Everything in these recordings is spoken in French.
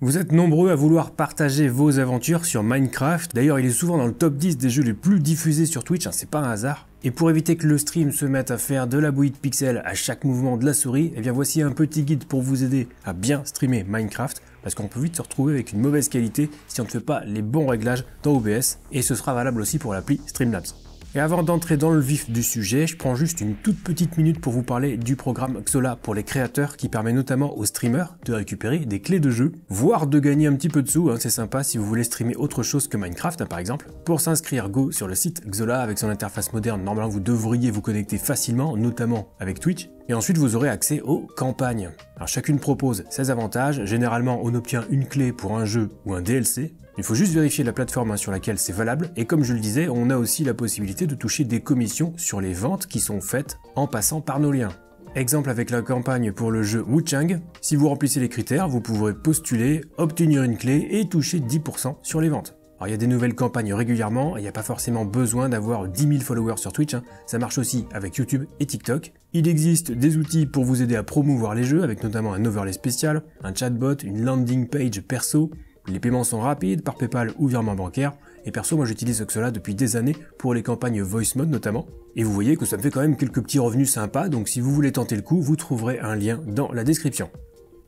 Vous êtes nombreux à vouloir partager vos aventures sur Minecraft, d'ailleurs il est souvent dans le top 10 des jeux les plus diffusés sur Twitch, c'est pas un hasard. Et pour éviter que le stream se mette à faire de la bouillie de pixels à chaque mouvement de la souris, eh bien voici un petit guide pour vous aider à bien streamer Minecraft, parce qu'on peut vite se retrouver avec une mauvaise qualité si on ne fait pas les bons réglages dans OBS, et ce sera valable aussi pour l'appli Streamlabs. Et avant d'entrer dans le vif du sujet, je prends juste une toute petite minute pour vous parler du programme Xola pour les créateurs qui permet notamment aux streamers de récupérer des clés de jeu, voire de gagner un petit peu de sous, c'est sympa si vous voulez streamer autre chose que Minecraft par exemple. Pour s'inscrire, go sur le site Xola avec son interface moderne, normalement vous devriez vous connecter facilement, notamment avec Twitch, et ensuite vous aurez accès aux campagnes. Alors chacune propose ses avantages, généralement on obtient une clé pour un jeu ou un DLC, il faut juste vérifier la plateforme sur laquelle c'est valable, et comme je le disais, on a aussi la possibilité de toucher des commissions sur les ventes qui sont faites en passant par nos liens. Exemple avec la campagne pour le jeu Wuchang, si vous remplissez les critères, vous pourrez postuler, obtenir une clé et toucher 10% sur les ventes. Alors il y a des nouvelles campagnes régulièrement, et il n'y a pas forcément besoin d'avoir 10 000 followers sur Twitch, ça marche aussi avec YouTube et TikTok. Il existe des outils pour vous aider à promouvoir les jeux, avec notamment un overlay spécial, un chatbot, une landing page perso. Les paiements sont rapides par PayPal ou virement bancaire, et perso moi j'utilise Xola depuis des années pour les campagnes Voice Mode notamment, et vous voyez que ça me fait quand même quelques petits revenus sympas, donc si vous voulez tenter le coup, vous trouverez un lien dans la description.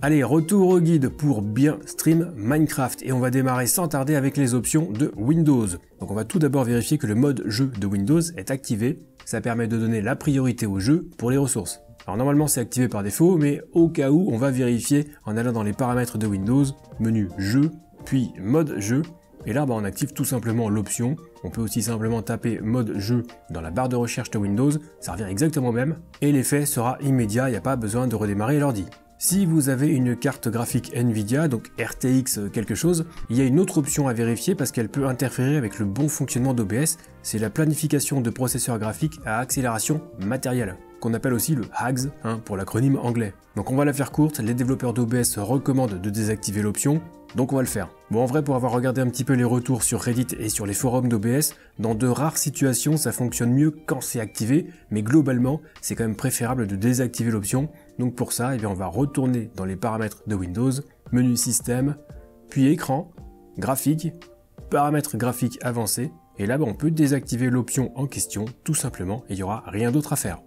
Allez, retour au guide pour bien stream Minecraft, et on va démarrer sans tarder avec les options de Windows. Donc on va tout d'abord vérifier que le mode jeu de Windows est activé, ça permet de donner la priorité au jeu pour les ressources. Alors normalement c'est activé par défaut, mais au cas où on va vérifier en allant dans les paramètres de Windows, menu jeu, puis mode jeu, et là on active tout simplement l'option. On peut aussi simplement taper mode jeu dans la barre de recherche de Windows, ça revient exactement au même, et l'effet sera immédiat, il n'y a pas besoin de redémarrer l'ordi. Si vous avez une carte graphique Nvidia, donc RTX quelque chose, il y a une autre option à vérifier parce qu'elle peut interférer avec le bon fonctionnement d'OBS, c'est la planification de processeurs graphiques à accélération matérielle, qu'on appelle aussi le HAGS, pour l'acronyme anglais. Donc on va la faire courte, les développeurs d'OBS recommandent de désactiver l'option, donc on va le faire. Bon, en vrai, pour avoir regardé un petit peu les retours sur Reddit et sur les forums d'OBS, dans de rares situations ça fonctionne mieux quand c'est activé, mais globalement c'est quand même préférable de désactiver l'option. Donc pour ça, on va retourner dans les paramètres de Windows, menu système, puis écran, graphique, paramètres graphiques avancés, et là on peut désactiver l'option en question tout simplement et il n'y aura rien d'autre à faire.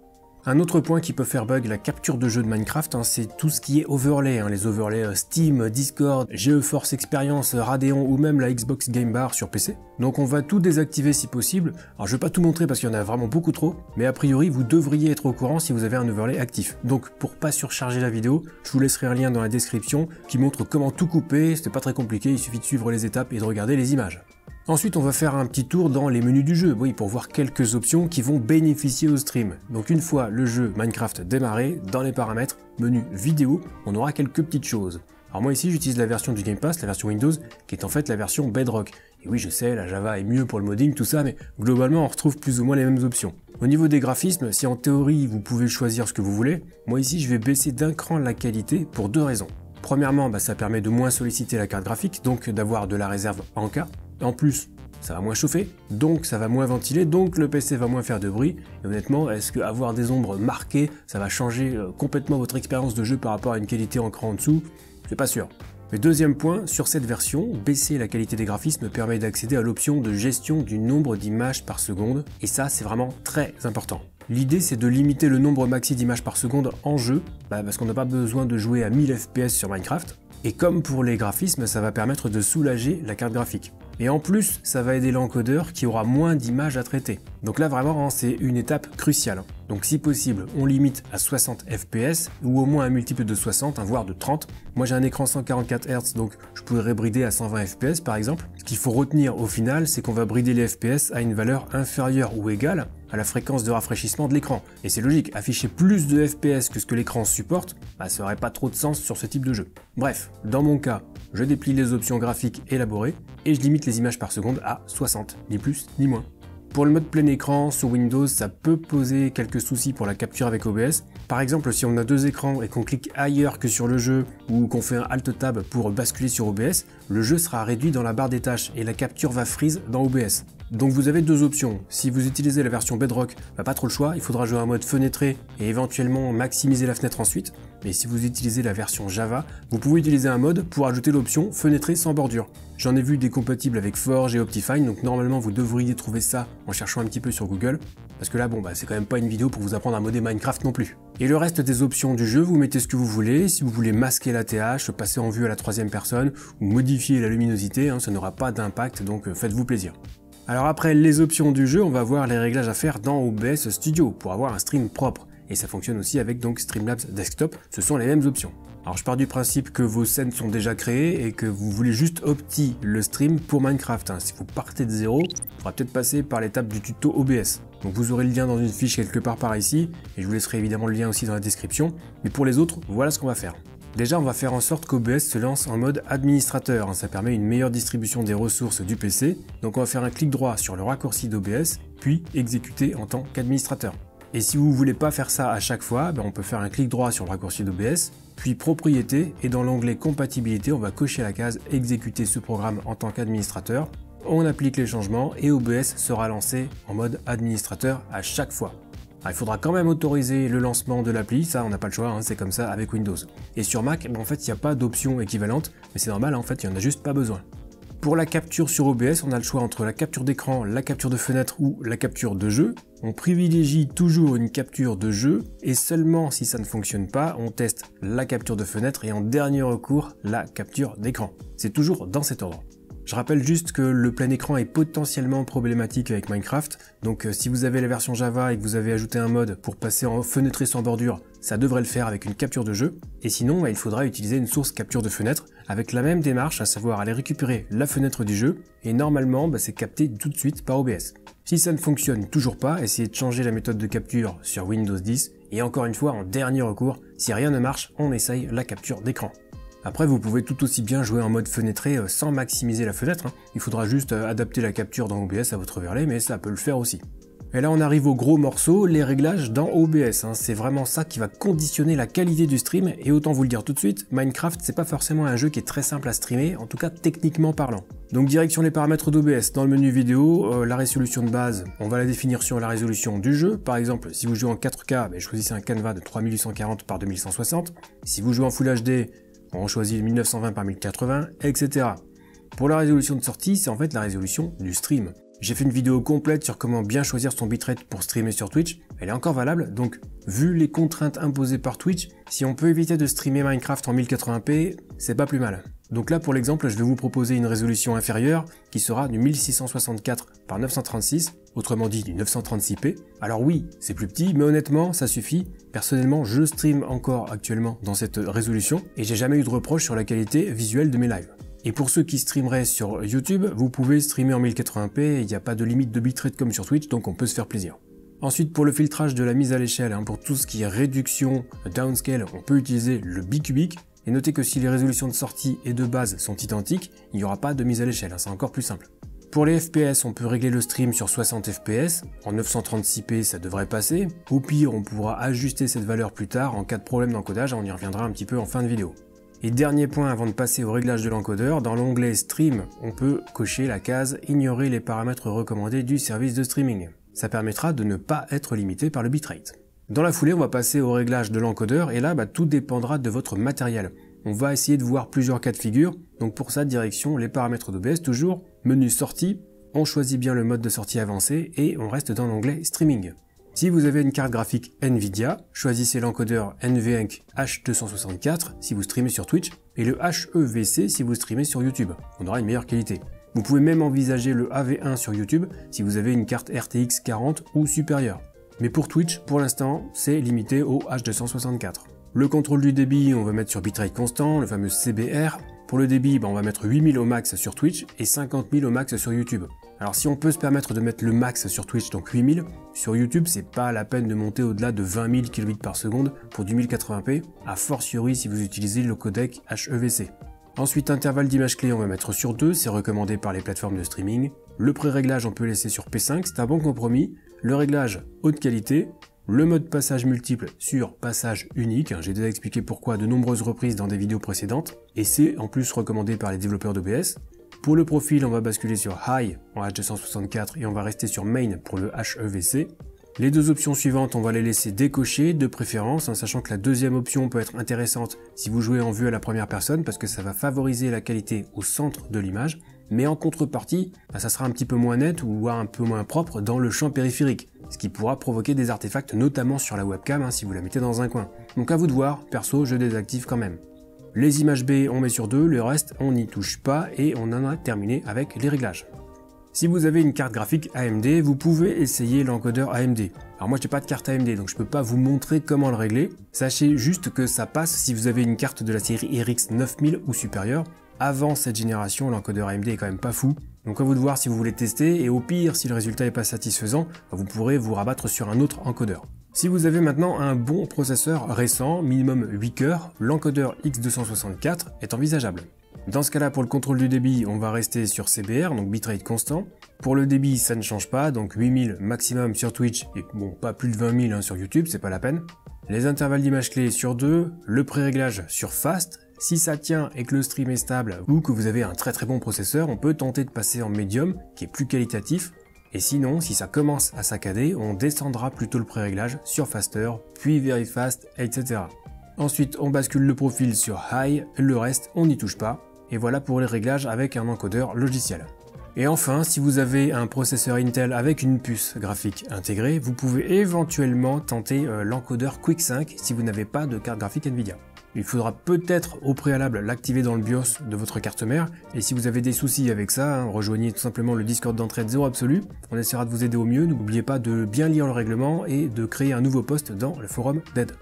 Un autre point qui peut faire bug la capture de jeu de Minecraft, c'est tout ce qui est overlay, les overlays Steam, Discord, GeForce Experience, Radeon ou même la Xbox Game Bar sur PC. Donc on va tout désactiver si possible. Alors je vais pas tout montrer parce qu'il y en a vraiment beaucoup trop, mais a priori vous devriez être au courant si vous avez un overlay actif. Donc pour pas surcharger la vidéo, je vous laisserai un lien dans la description qui montre comment tout couper, c'est pas très compliqué, il suffit de suivre les étapes et de regarder les images. Ensuite, on va faire un petit tour dans les menus du jeu, pour voir quelques options qui vont bénéficier au stream. Donc une fois le jeu Minecraft démarré, dans les paramètres, menu vidéo, on aura quelques petites choses. Alors moi ici, j'utilise la version du Game Pass, la version Windows, qui est en fait la version Bedrock. Et oui, je sais, la Java est mieux pour le modding, tout ça, mais globalement, on retrouve plus ou moins les mêmes options. Au niveau des graphismes, si en théorie, vous pouvez choisir ce que vous voulez, moi ici, je vais baisser d'un cran la qualité pour deux raisons. Premièrement, ça permet de moins solliciter la carte graphique, donc d'avoir de la réserve en cas. En plus, ça va moins chauffer, donc ça va moins ventiler, donc le PC va moins faire de bruit. Et honnêtement, est-ce que avoir des ombres marquées, ça va changer complètement votre expérience de jeu par rapport à une qualité en cran en dessous? C'est pas sûr. Mais deuxième point, sur cette version, baisser la qualité des graphismes permet d'accéder à l'option de gestion du nombre d'images par seconde, et ça c'est vraiment très important. L'idée c'est de limiter le nombre maxi d'images par seconde en jeu, parce qu'on n'a pas besoin de jouer à 1000 FPS sur Minecraft, et comme pour les graphismes, ça va permettre de soulager la carte graphique. Et en plus, ça va aider l'encodeur qui aura moins d'images à traiter. Donc là vraiment, c'est une étape cruciale. Donc si possible, on limite à 60 FPS, ou au moins un multiple de 60, voire de 30. Moi j'ai un écran 144 Hz, donc je pourrais brider à 120 FPS par exemple. Ce qu'il faut retenir au final, c'est qu'on va brider les FPS à une valeur inférieure ou égale à la fréquence de rafraîchissement de l'écran. Et c'est logique, afficher plus de FPS que ce que l'écran supporte, ça n'aurait pas trop de sens sur ce type de jeu. Bref, dans mon cas, je déplie les options graphiques élaborées, et je limite les images par seconde à 60, ni plus ni moins. Pour le mode plein écran, sur Windows, ça peut poser quelques soucis pour la capture avec OBS. Par exemple, si on a deux écrans et qu'on clique ailleurs que sur le jeu, ou qu'on fait un Alt-Tab pour basculer sur OBS, le jeu sera réduit dans la barre des tâches et la capture va freeze dans OBS. Donc vous avez deux options. Si vous utilisez la version Bedrock, pas trop le choix, il faudra jouer en mode fenêtré et éventuellement maximiser la fenêtre ensuite. Mais si vous utilisez la version Java, vous pouvez utiliser un mode pour ajouter l'option fenêtré sans bordure. J'en ai vu des compatibles avec Forge et Optifine, donc normalement vous devriez trouver ça en cherchant un petit peu sur Google. Parce que là, c'est quand même pas une vidéo pour vous apprendre à modder Minecraft non plus. Et le reste des options du jeu, vous mettez ce que vous voulez. Si vous voulez masquer la TH, passer en vue à la troisième personne, ou modifier la luminosité, ça n'aura pas d'impact, donc faites-vous plaisir. Alors après les options du jeu, on va voir les réglages à faire dans OBS Studio pour avoir un stream propre. Et ça fonctionne aussi avec donc Streamlabs Desktop, ce sont les mêmes options. Alors je pars du principe que vos scènes sont déjà créées et que vous voulez juste opti le stream pour Minecraft. Si vous partez de zéro, il faudra peut-être passer par l'étape du tuto OBS. Donc vous aurez le lien dans une fiche quelque part par ici, et je vous laisserai évidemment le lien aussi dans la description. Mais pour les autres, voilà ce qu'on va faire. Déjà, on va faire en sorte qu'OBS se lance en mode administrateur. Ça permet une meilleure distribution des ressources du PC. Donc on va faire un clic droit sur le raccourci d'OBS, puis exécuter en tant qu'administrateur. Et si vous ne voulez pas faire ça à chaque fois, on peut faire un clic droit sur le raccourci d'OBS, puis propriété, et dans l'onglet compatibilité, on va cocher la case exécuter ce programme en tant qu'administrateur. On applique les changements et OBS sera lancé en mode administrateur à chaque fois. Alors, il faudra quand même autoriser le lancement de l'appli, ça on n'a pas le choix, c'est comme ça avec Windows. Et sur Mac, en fait il n'y a pas d'option équivalente, mais c'est normal, en fait il n'y en a juste pas besoin. Pour la capture sur OBS, on a le choix entre la capture d'écran, la capture de fenêtre ou la capture de jeu. On privilégie toujours une capture de jeu et seulement si ça ne fonctionne pas, on teste la capture de fenêtre et en dernier recours, la capture d'écran. C'est toujours dans cet ordre. Je rappelle juste que le plein écran est potentiellement problématique avec Minecraft, donc si vous avez la version Java et que vous avez ajouté un mode pour passer en fenêtré sans bordure, ça devrait le faire avec une capture de jeu, et sinon il faudra utiliser une source capture de fenêtre avec la même démarche, à savoir aller récupérer la fenêtre du jeu, et normalement c'est capté tout de suite par OBS. Si ça ne fonctionne toujours pas, essayez de changer la méthode de capture sur Windows 10, et encore une fois en dernier recours, si rien ne marche, on essaye la capture d'écran. Après, vous pouvez tout aussi bien jouer en mode fenêtré sans maximiser la fenêtre. Il faudra juste adapter la capture dans OBS à votre overlay, mais ça peut le faire aussi. Et là, on arrive au gros morceau, les réglages dans OBS. C'est vraiment ça qui va conditionner la qualité du stream. Et autant vous le dire tout de suite, Minecraft, c'est pas forcément un jeu qui est très simple à streamer, en tout cas techniquement parlant. Donc direction les paramètres d'OBS, dans le menu vidéo, la résolution de base, on va la définir sur la résolution du jeu. Par exemple, si vous jouez en 4K, choisissez un canevas de 3840 par 2160. Si vous jouez en Full HD, on choisit 1920 par 1080, etc. Pour la résolution de sortie, c'est en fait la résolution du stream. J'ai fait une vidéo complète sur comment bien choisir son bitrate pour streamer sur Twitch, elle est encore valable, donc vu les contraintes imposées par Twitch, si on peut éviter de streamer Minecraft en 1080p, c'est pas plus mal. Donc là pour l'exemple, je vais vous proposer une résolution inférieure qui sera du 1664 par 936, autrement dit du 936p. Alors oui, c'est plus petit, mais honnêtement, ça suffit. Personnellement, je stream encore actuellement dans cette résolution et j'ai jamais eu de reproche sur la qualité visuelle de mes lives. Et pour ceux qui streameraient sur YouTube, vous pouvez streamer en 1080p, il n'y a pas de limite de bitrate comme sur Twitch, donc on peut se faire plaisir. Ensuite, pour le filtrage de la mise à l'échelle, pour tout ce qui est réduction, downscale, on peut utiliser le bicubic. Et notez que si les résolutions de sortie et de base sont identiques, il n'y aura pas de mise à l'échelle, c'est encore plus simple. Pour les FPS, on peut régler le stream sur 60 FPS, en 936p ça devrait passer. Au pire, on pourra ajuster cette valeur plus tard en cas de problème d'encodage, on y reviendra un petit peu en fin de vidéo. Et dernier point avant de passer au réglage de l'encodeur, dans l'onglet Stream, on peut cocher la case « Ignorer les paramètres recommandés du service de streaming ». Ça permettra de ne pas être limité par le bitrate. Dans la foulée, on va passer au réglage de l'encodeur et là, tout dépendra de votre matériel. On va essayer de voir plusieurs cas de figure, donc pour ça, direction les paramètres d'OBS, toujours, menu sortie, on choisit bien le mode de sortie avancé et on reste dans l'onglet Streaming. Si vous avez une carte graphique Nvidia, choisissez l'encodeur NVENC H264 si vous streamez sur Twitch et le HEVC si vous streamez sur YouTube. On aura une meilleure qualité. Vous pouvez même envisager le AV1 sur YouTube si vous avez une carte RTX 40 ou supérieure. Mais pour Twitch, pour l'instant, c'est limité au H264. Le contrôle du débit, on va mettre sur bitrate constant, le fameux CBR. Pour le débit, on va mettre 8000 au max sur Twitch et 50 000 au max sur YouTube. Alors si on peut se permettre de mettre le max sur Twitch, donc 8000, sur YouTube, c'est pas la peine de monter au-delà de 20 000 kilobits par seconde pour du 1080p, a fortiori si vous utilisez le codec HEVC. Ensuite, intervalle d'image clé, on va mettre sur 2, c'est recommandé par les plateformes de streaming. Le pré-réglage, on peut laisser sur P5, c'est un bon compromis. Le réglage haute qualité. Le mode passage multiple sur passage unique, j'ai déjà expliqué pourquoi à de nombreuses reprises dans des vidéos précédentes, et c'est en plus recommandé par les développeurs d'OBS. Pour le profil, on va basculer sur High en H264 et on va rester sur Main pour le HEVC. Les deux options suivantes, on va les laisser décocher de préférence, en sachant que la deuxième option peut être intéressante si vous jouez en vue à la première personne parce que ça va favoriser la qualité au centre de l'image, mais en contrepartie, ça sera un petit peu moins net ou un peu moins propre dans le champ périphérique, ce qui pourra provoquer des artefacts notamment sur la webcam si vous la mettez dans un coin. Donc à vous de voir, perso je désactive quand même. Les images B on met sur 2, le reste on n'y touche pas et on en a terminé avec les réglages. Si vous avez une carte graphique AMD, vous pouvez essayer l'encodeur AMD. Alors moi j'ai pas de carte AMD donc je peux pas vous montrer comment le régler. Sachez juste que ça passe si vous avez une carte de la série RX 9000 ou supérieure. Avant cette génération, l'encodeur AMD est quand même pas fou. Donc à vous de voir si vous voulez tester et au pire si le résultat est pas satisfaisant, vous pourrez vous rabattre sur un autre encodeur. Si vous avez maintenant un bon processeur récent, minimum 8 cœurs, l'encodeur X264 est envisageable. Dans ce cas-là, pour le contrôle du débit, on va rester sur CBR, donc bitrate constant. Pour le débit, ça ne change pas, donc 8000 maximum sur Twitch, et bon, pas plus de 20 000 sur YouTube, c'est pas la peine. Les intervalles d'image clés sur 2, le pré-réglage sur Fast. Si ça tient et que le stream est stable, ou que vous avez un très bon processeur, on peut tenter de passer en Medium, qui est plus qualitatif. Et sinon, si ça commence à saccader, on descendra plutôt le pré-réglage sur Faster, puis Very Fast, etc. Ensuite, on bascule le profil sur High, le reste, on n'y touche pas. Et voilà pour les réglages avec un encodeur logiciel. Et enfin, si vous avez un processeur Intel avec une puce graphique intégrée, vous pouvez éventuellement tenter l'encodeur Quick 5 si vous n'avez pas de carte graphique Nvidia. Il faudra peut-être au préalable l'activer dans le BIOS de votre carte mère, et si vous avez des soucis avec ça, rejoignez tout simplement le Discord d'entraide 0 absolu, on essaiera de vous aider au mieux, n'oubliez pas de bien lire le règlement et de créer un nouveau post dans le forum d'aide.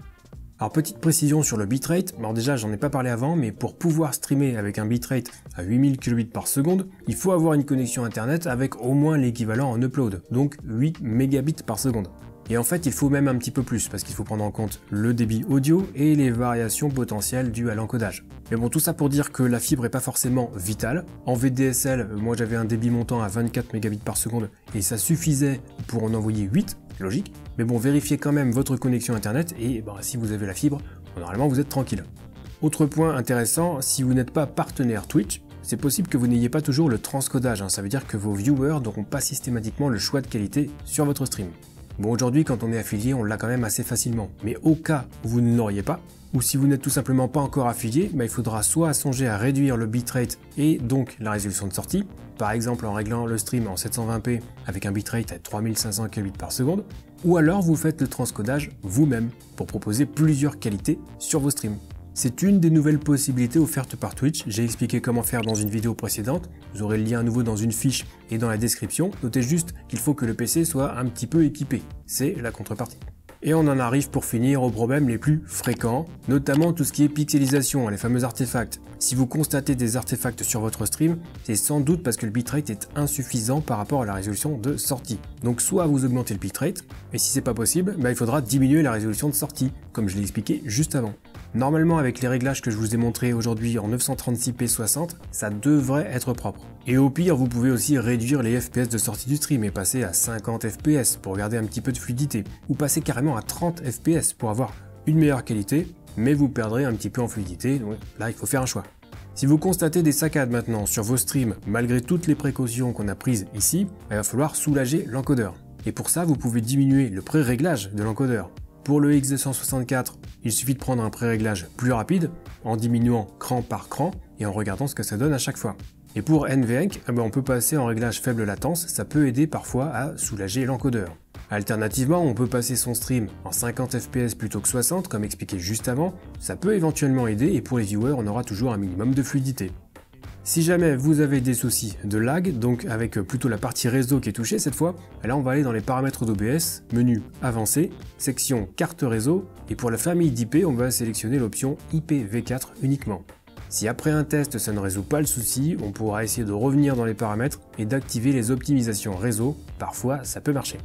Alors petite précision sur le bitrate, alors déjà j'en ai pas parlé avant, mais pour pouvoir streamer avec un bitrate à 8000 kbps par seconde, il faut avoir une connexion internet avec au moins l'équivalent en upload, donc 8 mégabits par seconde. Et en fait il faut même un petit peu plus, parce qu'il faut prendre en compte le débit audio et les variations potentielles dues à l'encodage. Mais bon, tout ça pour dire que la fibre est pas forcément vitale. En VDSL, moi j'avais un débit montant à 24 mégabits par seconde et ça suffisait pour en envoyer 8, logique. Mais bon, vérifiez quand même votre connexion internet et si vous avez la fibre, normalement vous êtes tranquille. Autre point intéressant, si vous n'êtes pas partenaire Twitch, c'est possible que vous n'ayez pas toujours le transcodage, ça veut dire que vos viewers n'auront pas systématiquement le choix de qualité sur votre stream. Bon, aujourd'hui, quand on est affilié, on l'a quand même assez facilement. Mais au cas où vous ne l'auriez pas, ou si vous n'êtes tout simplement pas encore affilié, il faudra soit songer à réduire le bitrate et donc la résolution de sortie, par exemple en réglant le stream en 720p avec un bitrate à 3500 kbps par seconde, ou alors vous faites le transcodage vous-même pour proposer plusieurs qualités sur vos streams. C'est une des nouvelles possibilités offertes par Twitch, j'ai expliqué comment faire dans une vidéo précédente, vous aurez le lien à nouveau dans une fiche et dans la description, notez juste qu'il faut que le PC soit un petit peu équipé, c'est la contrepartie. Et on en arrive pour finir aux problèmes les plus fréquents, notamment tout ce qui est pixelisation, les fameux artefacts. Si vous constatez des artefacts sur votre stream, c'est sans doute parce que le bitrate est insuffisant par rapport à la résolution de sortie. Donc soit vous augmentez le bitrate, et si c'est pas possible, il faudra diminuer la résolution de sortie, comme je l'ai expliqué juste avant. Normalement, avec les réglages que je vous ai montrés aujourd'hui en 936p 60, ça devrait être propre. Et au pire, vous pouvez aussi réduire les FPS de sortie du stream et passer à 50 FPS pour garder un petit peu de fluidité, ou passer carrément à 30 FPS pour avoir une meilleure qualité, mais vous perdrez un petit peu en fluidité, donc là il faut faire un choix. Si vous constatez des saccades maintenant sur vos streams, malgré toutes les précautions qu'on a prises ici, il va falloir soulager l'encodeur. Et pour ça, vous pouvez diminuer le pré-réglage de l'encodeur. Pour le X264, il suffit de prendre un pré-réglage plus rapide, en diminuant cran par cran, et en regardant ce que ça donne à chaque fois. Et pour NVENC, on peut passer en réglage faible latence, ça peut aider parfois à soulager l'encodeur. Alternativement, on peut passer son stream en 50 fps plutôt que 60, comme expliqué juste avant, ça peut éventuellement aider, et pour les viewers, on aura toujours un minimum de fluidité. Si jamais vous avez des soucis de lag, donc avec plutôt la partie réseau qui est touchée cette fois, là on va aller dans les paramètres d'OBS, menu avancé, section carte réseau, et pour la famille d'IP, on va sélectionner l'option IPv4 uniquement. Si après un test ça ne résout pas le souci, on pourra essayer de revenir dans les paramètres et d'activer les optimisations réseau, parfois ça peut marcher.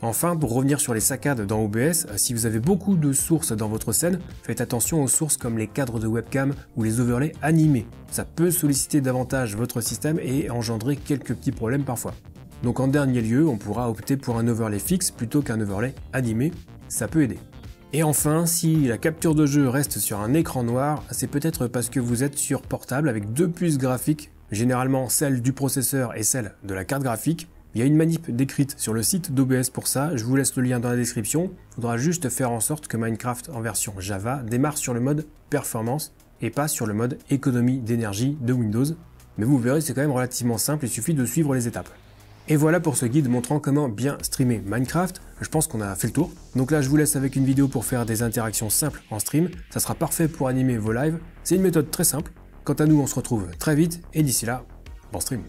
Enfin, pour revenir sur les saccades dans OBS, si vous avez beaucoup de sources dans votre scène, faites attention aux sources comme les cadres de webcam ou les overlays animés. Ça peut solliciter davantage votre système et engendrer quelques petits problèmes parfois. Donc en dernier lieu, on pourra opter pour un overlay fixe plutôt qu'un overlay animé, ça peut aider. Et enfin, si la capture de jeu reste sur un écran noir, c'est peut-être parce que vous êtes sur portable avec deux puces graphiques généralement celle du processeur et celle de la carte graphique. Il y a une manip décrite sur le site d'OBS pour ça, je vous laisse le lien dans la description. Il faudra juste faire en sorte que Minecraft en version Java démarre sur le mode performance et pas sur le mode économie d'énergie de Windows. Mais vous verrez, c'est quand même relativement simple, il suffit de suivre les étapes. Et voilà pour ce guide montrant comment bien streamer Minecraft. Je pense qu'on a fait le tour. Donc là, je vous laisse avec une vidéo pour faire des interactions simples en stream. Ça sera parfait pour animer vos lives. C'est une méthode très simple. Quant à nous, on se retrouve très vite et d'ici là, bon stream.